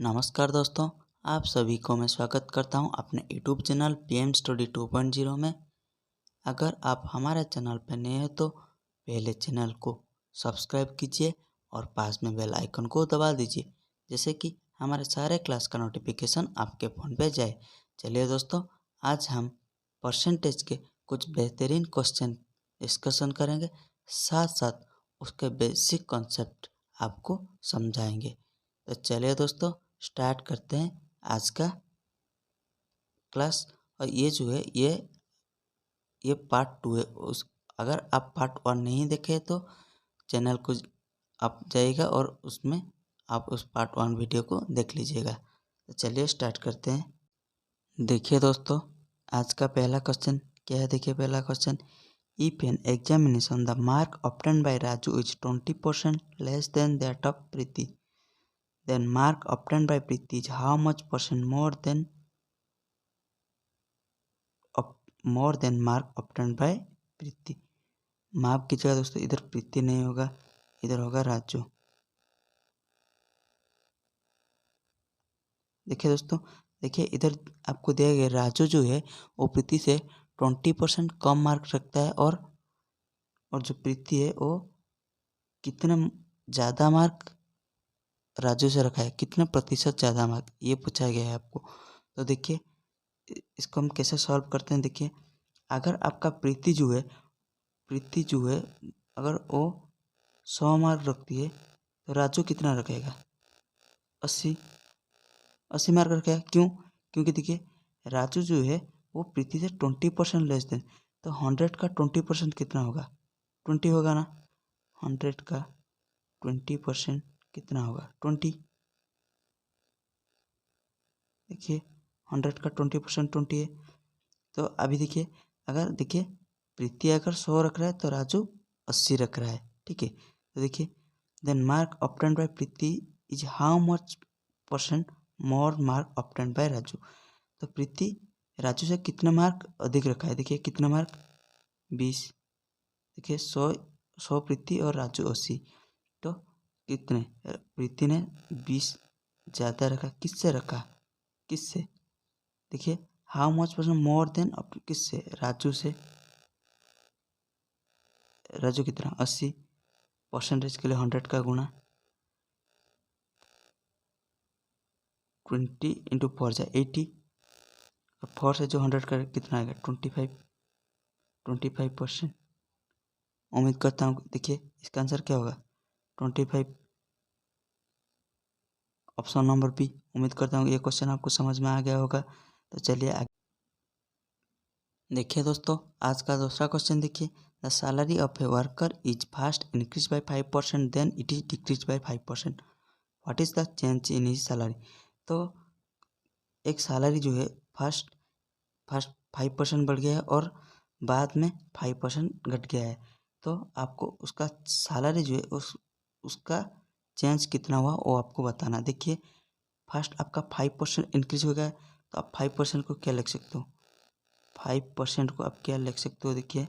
नमस्कार दोस्तों, आप सभी को मैं स्वागत करता हूं अपने यूट्यूब चैनल पीएम स्टडी 2.0 में। अगर आप हमारे चैनल पर नए हैं तो पहले चैनल को सब्सक्राइब कीजिए और पास में बेल आइकन को दबा दीजिए, जैसे कि हमारे सारे क्लास का नोटिफिकेशन आपके फ़ोन पे जाए। चलिए दोस्तों, आज हम परसेंटेज के कुछ बेहतरीन क्वेश्चन डिस्कशन करेंगे, साथ साथ उसके बेसिक कॉन्सेप्ट आपको समझाएंगे। तो चलिए दोस्तों, स्टार्ट करते हैं आज का क्लास। और ये जो है ये पार्ट 2 है। अगर आप पार्ट 1 नहीं देखे तो चैनल को आप जाइएगा और उसमें आप उस पार्ट 1 वीडियो को देख लीजिएगा। तो चलिए स्टार्ट करते हैं। देखिए दोस्तों, आज का पहला क्वेश्चन क्या है। देखिए पहला question, if an examination the mark obtained by Raju is 20% less than that of Preeti, then mark obtained by Preeti is how much percent more than mark obtained by Preeti। माफ कीजिएगा दोस्तों, इधर प्रीति नहीं होगा, इधर होगा राजू। देखिए दोस्तों, देखिए इधर आपको दिया गया राजू जो है वो प्रीति से 20% कम मार्क रखता है, और जो प्रीति है वो कितना ज़्यादा मार्क राजू से रखा है, कितना प्रतिशत ज़्यादा मार्क, ये पूछा गया है आपको। तो देखिए इसको हम कैसे सॉल्व करते हैं। देखिए अगर आपका प्रीति जो है अगर वो 100 मार्क रखती है तो राजू कितना रखेगा, 80 मार्क रखेगा। क्यों? क्योंकि देखिए राजू जो है वो प्रीति से 20% लेस देन, तो 100 का 20% कितना होगा, 20 होगा ना। 100 का 20% कितना होगा, 20। देखिए 100 का 20% 20 है। तो अभी देखिए देखिए प्रीति अगर 100 रख रहा है तो राजू 80 रख रहा है, ठीक है। तो देखिए then mark obtained by Preeti is how much percent more mark obtained by Raju. तो प्रीति राजू से कितना मार्क अधिक रखा है। देखिए कितना मार्क, 20। देखिए 100 प्रीति और राजू 80, तो कितने प्रीति ने 20 ज़्यादा रखा। किससे रखा, किससे? देखिए how much percent more than किससे, राजू से। राजू कितना, 80। परसेंटेज के लिए 100 का गुणा 20 इंटू 4 जाए 80, और 4 से जो 100 का कितना आएगा, 25%। उम्मीद करता हूँ देखिए इसका आंसर क्या होगा, 25, ऑप्शन नंबर बी। उम्मीद करता हूँ ये क्वेश्चन आपको समझ में आ गया होगा। तो चलिए आगे देखिए दोस्तों, आज का दूसरा क्वेश्चन देखिए, the salary of a worker is first increase by 5% then it is decrease by 5%, what is the change in his salary. तो एक सैलरी जो है फर्स्ट 5% बढ़ गया है और बाद में 5% घट गया है। तो आपको उसका सैलरी जो है उसका चेंज कितना हुआ वो आपको बताना। देखिए फर्स्ट आपका 5% इंक्रीज हो गया है, तो आप 5% को क्या लिख सकते हो, 5% को आप क्या लिख सकते हो, देखिए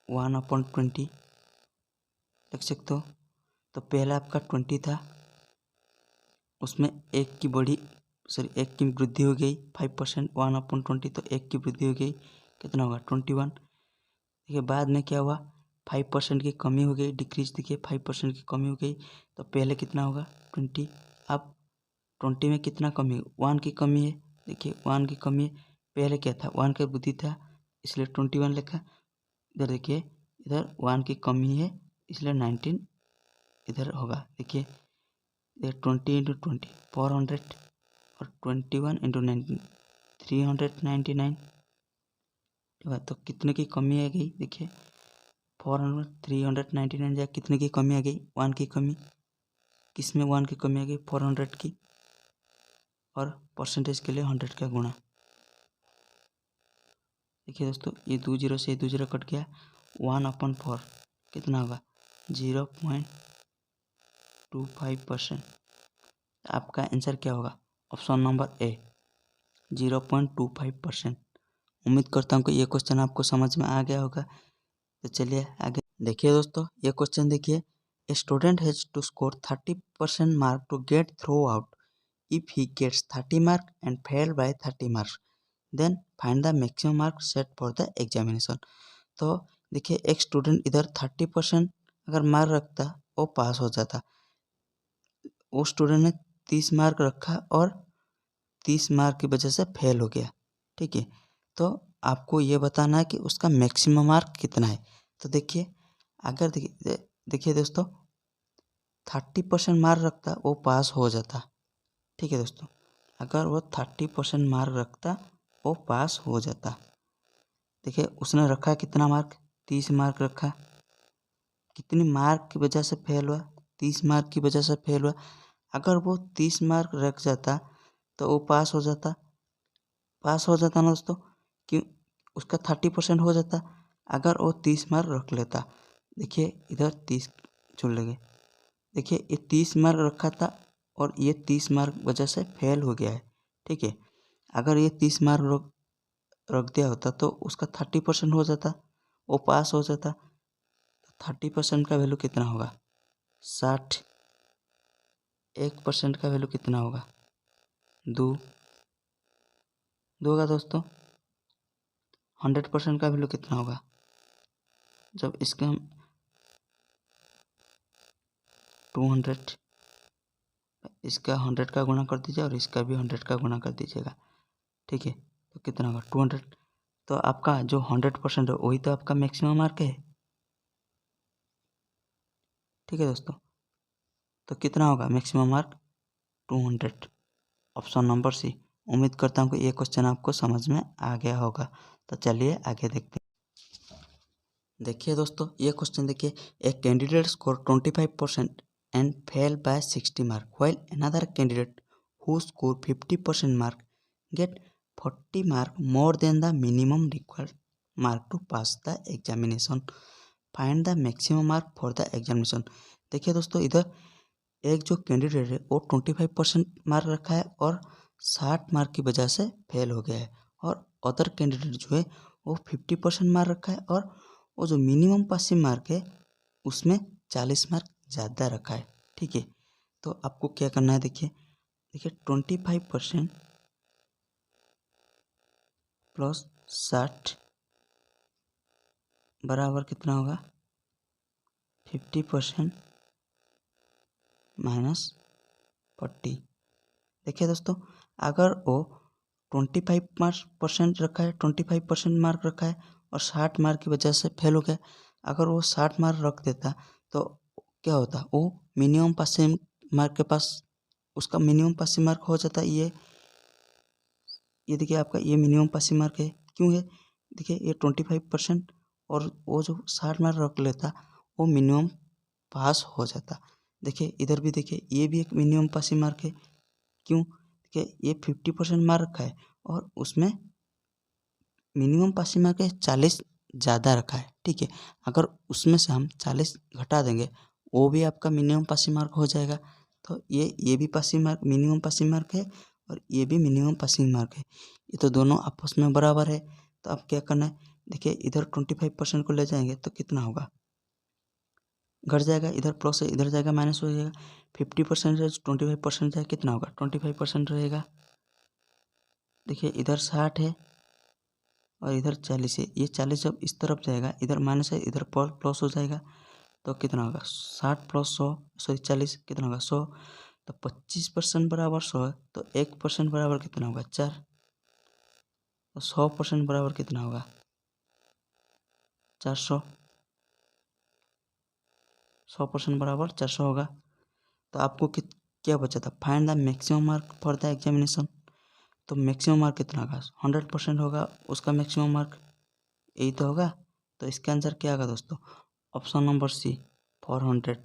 1/20 लिख सकते हो। तो पहला आपका 20 था, उसमें एक की वृद्धि हो गई 5%, 1/20, तो एक की वृद्धि हो गई, कितना होगा 21। देखिए बाद में क्या हुआ, 5% की कमी हो गई, डिक्रीज। देखिए 5% की कमी हो गई, तो पहले कितना होगा 20। अब 20 में कितना कमी, 1 की कमी है। देखिए 1 की कमी है, पहले क्या था, 1 का वृद्धि था इसलिए 21 लिखा। इधर देखिए इधर 1 की कमी है इसलिए 19 इधर होगा। देखिए इधर 20 इंटू 20 400, और 21 इंटू 19 399। तो कितने की कमी आ गई, देखिए 400 399 जाए कितने की कमी आ गई, 1 की कमी। किस में 1 की कमी आ गई, 400 की, और परसेंटेज के लिए 100 का गुणा। देखिए दोस्तों ये 20 से 20 कट गया, 1/4 कितना होगा, 0.25%। आपका आंसर क्या होगा, ऑप्शन नंबर ए 0.25%। उम्मीद करता हूँ कि ये क्वेश्चन आपको समझ में आ गया होगा। तो चलिए आगे देखिए दोस्तों, ये क्वेश्चन देखिए, a student has to score 30% mark to get through out. If he gets 30 marks and fail by 30 marks, then find the maximum mark set for the examination. तो देखिए एक स्टूडेंट इधर 30% अगर मार्क रखता वो पास हो जाता. वो स्टूडेंट ने 30 मार्क रखा और 30 मार्क की वजह से फेल हो गया. ठीक है, तो आपको ये बताना है कि उसका मैक्सिमम मार्क कितना है. तो देखिए अगर देखिए दोस्तों 30% मार्क रखता वो पास हो जाता. ठीक है दोस्तों, अगर वो 30% मार्क रखता वो पास हो जाता. देखिए उसने रखा कितना मार्क, 30 मार्क रखा. कितनी मार्क की वजह से फेल हुआ, 30 मार्क की वजह से फेल हुआ. अगर वो 30 मार्क रख जाता तो वो पास हो जाता. पास हो जाता ना दोस्तों, कि उसका 30% हो जाता. अगर वो 30 मार्क रख लेता, देखिए इधर 30 चुन लेंगे. देखिए ये 30 मार्क रखा था और ये 30 मार्क वजह से फेल हो गया है. ठीक है, अगर ये 30 मार्क रख दिया होता तो उसका 30% हो जाता, वो पास हो जाता. 30% का वैल्यू कितना होगा, 60. 1% का वैल्यू कितना होगा, 2 होगा दोस्तों. 100% का वैल्यू कितना होगा, जब इसका हम 200, इसका 100 का गुणा कर दीजिए और इसका भी 100 का गुणा कर दीजिएगा. ठीक है, तो कितना होगा 200. तो आपका जो 100% है वही तो आपका मैक्सिमम मार्क है. ठीक है दोस्तों, तो कितना होगा maximum mark, 200. Option number c. उम्मीद करता हूँ कि ये क्वेश्चन आपको समझ में आ गया होगा. तो चलिए आगे देखते हैं. देखिए दोस्तों ये क्वेश्चन देखिए, a candidate score 25% and fail by 60 mark, while another candidate who score 50% mark get 40 mark more than the minimum required mark to pass the examination. Find the maximum mark for the examination. देखिए दोस्तों इधर एक जो candidate है वो 25% mark रखा है और 60 मार्क की वजह से फेल हो गया है. और अदर कैंडिडेट जो है वो 50% मार्क रखा है और वो जो मिनिमम पासिंग मार्क है उसमें 40 मार्क ज़्यादा रखा है. ठीक है, तो आपको क्या करना है, देखिए 25% प्लस 60 बराबर कितना होगा, 50% माइनस 40. देखिए दोस्तों अगर वो 25% रखा है, 25% मार्क रखा है और 60 मार्क की वजह से फेल हो गया. अगर वो 60 मार्क रख देता तो क्या होता, वो मिनिमम पासिंग मार्क के पास उसका मिनिमम पासिंग मार्क हो जाता. ये देखिए आपका ये मिनिमम पासिंग मार्क है. क्यों है, देखिए ये 25% और वो जो 60 मार्क रख लेता वो मिनिमम पास हो जाता. देखिए इधर भी देखिए ये भी एक मिनिमम पासिंग मार्क है. क्यों, देखिए ये 50% मार्क रखा है और उसमें मिनिमम पासिंग मार्क है 40 ज़्यादा रखा है. ठीक है, अगर उसमें से हम 40 घटा देंगे वो भी आपका मिनिमम पासिंग मार्क हो जाएगा. तो ये भी passing mark minimum passing mark है और ये भी मिनिमम पासिंग मार्क है. ये तो दोनों आपस में बराबर है. तो अब क्या करना है, देखिए इधर 25% को ले जाएंगे तो कितना होगा, घट जाएगा. इधर प्लस है इधर जाएगा माइनस हो जाएगा. 50% से 25% जाए कितना होगा, 25% रहेगा. देखिए इधर 60 है और इधर 40 है. ये 40 जब इस तरफ जाएगा इधर माइनस है इधर प्लस हो जाएगा. तो कितना होगा, 60 प्लस 100 सॉरी 40 कितना होगा 100. तो 25% बराबर 100 है. तो 1% बराबर कितना होगा 4. तो 100% बराबर कितना होगा 400. 100% बराबर 400 होगा. तो आपको क्या बचा था, find the maximum mark for the examination. तो मैक्सिमम मार्क कितना होगा, 100% होगा उसका मैक्सिमम मार्क, यही तो होगा. तो इसका आंसर क्या होगा दोस्तों, ऑप्शन नंबर सी 400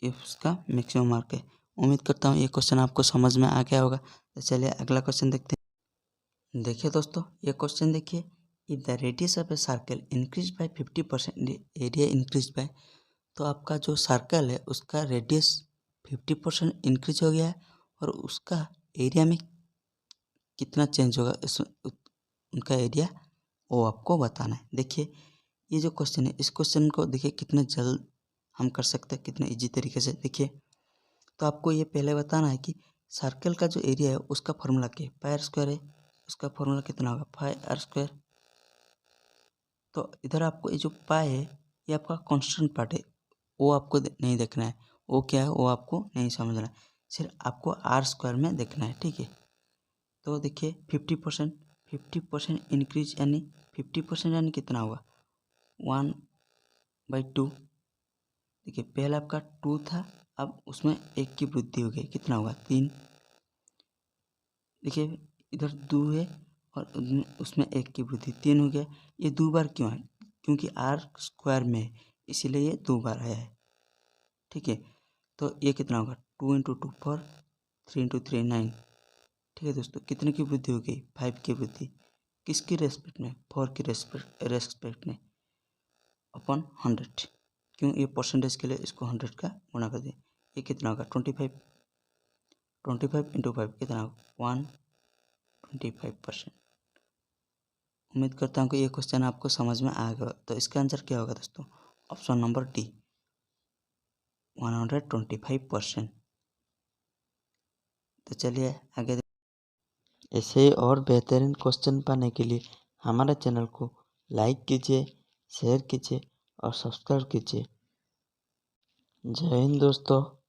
इसका मैक्सिमम मार्क है. उम्मीद करता हूँ ये क्वेश्चन आपको समझ में आ गया होगा. तो चलिए अगला क्वेश्चन देखते हैं. देखिए दोस्तों ये क्वेश्चन देखिए, if the radius of a circle increase by 50% area increase by. तो आपका जो सर्कल है उसका रेडियस 50% इंक्रीज हो गया है और उसका एरिया में कितना चेंज होगा उनका एरिया वो आपको बताना है. देखिए ये जो क्वेश्चन है इस क्वेश्चन को देखिए कितने जल्द हम कर सकते हैं कितने इजी तरीके से। देखिए, तो आपको ये पहले बताना है कि सर्कल का जो एरिया है उसका फॉर्मूला क्या है, पाई आर स्क्वायर है। उसका फॉर्मूला कितना होगा, पाई आर स्क्वायर। तो इधर आपको ये जो पाई है ये आपका कांस्टेंट पार्ट है, वो आपको नहीं देखना है, वो क्या है वो आपको नहीं समझना है, सिर्फ आपको आर स्क्वायर में देखना है, ठीक है। तो देखिए 50% इंक्रीज यानी 50% यानी कितना होगा 1/2। देखिए पहले आपका 2 था, अब उसमें 1 की वृद्धि हो गई, कितना होगा 3। देखिए इधर 2 है और उसमें 1 की वृद्धि 3 हो गया। ये 2 बार क्यों है, क्योंकि आर स्क्वायर में है इसीलिए ये 2 बार आया है, ठीक है। तो ये कितना होगा 2 × 2 4, 3 × 3 9, ठीक है दोस्तों। कितने की वृद्धि हो गई 5 की वृद्धि, किसकी रेस्पेक्ट में, 4 की रेस्पेक्ट में अपन 100, क्यों ये परसेंटेज के लिए इसको 100 का गुणा कर दें। ये कितना होगा 25 × 5 कितना होगा 125%। उम्मीद करता हूँ कि ये क्वेश्चन आपको समझ में आ गया। तो इसका आंसर क्या होगा दोस्तों, ऑप्शन नंबर डी 125%। तो चलिए आगे। ऐसे ही और बेहतरीन क्वेश्चन पाने के लिए हमारे चैनल को लाइक कीजिए, शेयर कीजिए और सब्सक्राइब कीजिए। जय हिंद दोस्तों।